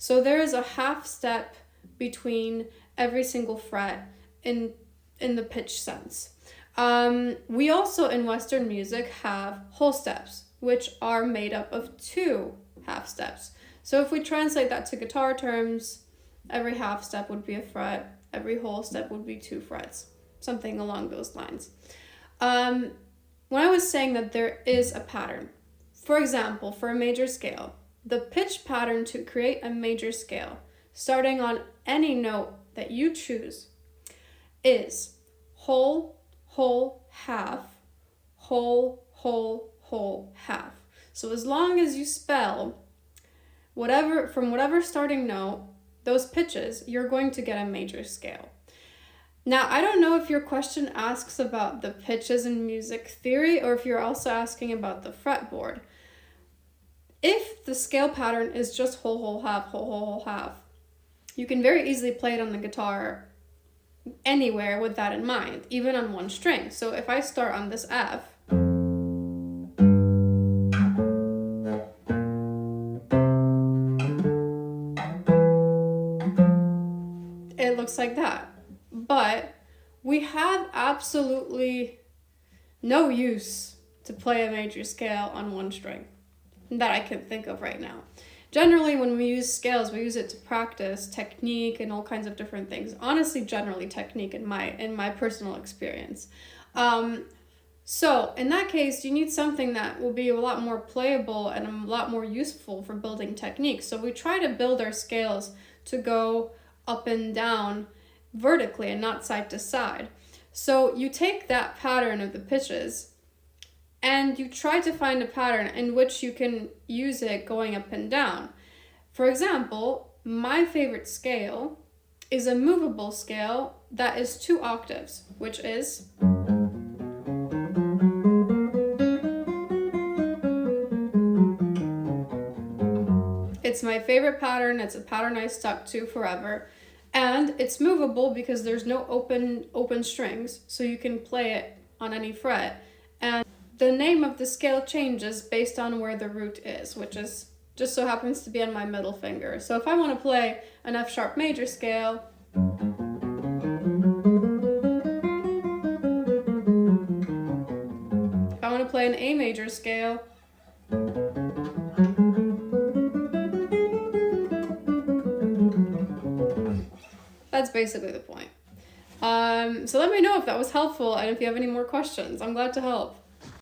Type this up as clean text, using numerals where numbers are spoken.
So there is a half step between every single fret in the pitch sense. We also in Western music have whole steps, which are made up of 2 half steps. So if we translate that to guitar terms, every half step would be a fret, every whole step would be 2 frets, something along those lines. When I was saying that there is a pattern, for example, for a major scale, the pitch pattern to create a major scale, starting on any note that you choose, is whole, whole, half, whole, whole, whole, half. So as long as you spell from whatever starting note, those pitches, you're going to get a major scale. Now, I don't know if your question asks about the pitches in music theory or if you're also asking about the fretboard. If the scale pattern is just whole, whole, half, whole, whole, whole, half, you can very easily play it on the guitar anywhere with that in mind, even on one string. So if I start on this F, it looks like that. But we have absolutely no use to play a major scale on one string that I can think of right now. Generally, when we use scales, we use it to practice technique and all kinds of different things. Honestly, generally technique in my personal experience. So in that case, you need something that will be a lot more playable and a lot more useful for building technique. So we try to build our scales to go up and down vertically and not side to side. So you take that pattern of the pitches and you try to find a pattern in which you can use it going up and down. For example, my favorite scale is a movable scale that is 2 octaves, which is it's my favorite pattern. It's a pattern I stuck to forever. And it's movable because there's no open strings, so you can play it on any fret. And the name of the scale changes based on where the root is, which is just so happens to be on my middle finger. So if I want to play an F sharp major scale, if I want to play an A major scale, that's basically the point. So let me know if that was helpful and if you have any more questions. I'm glad to help.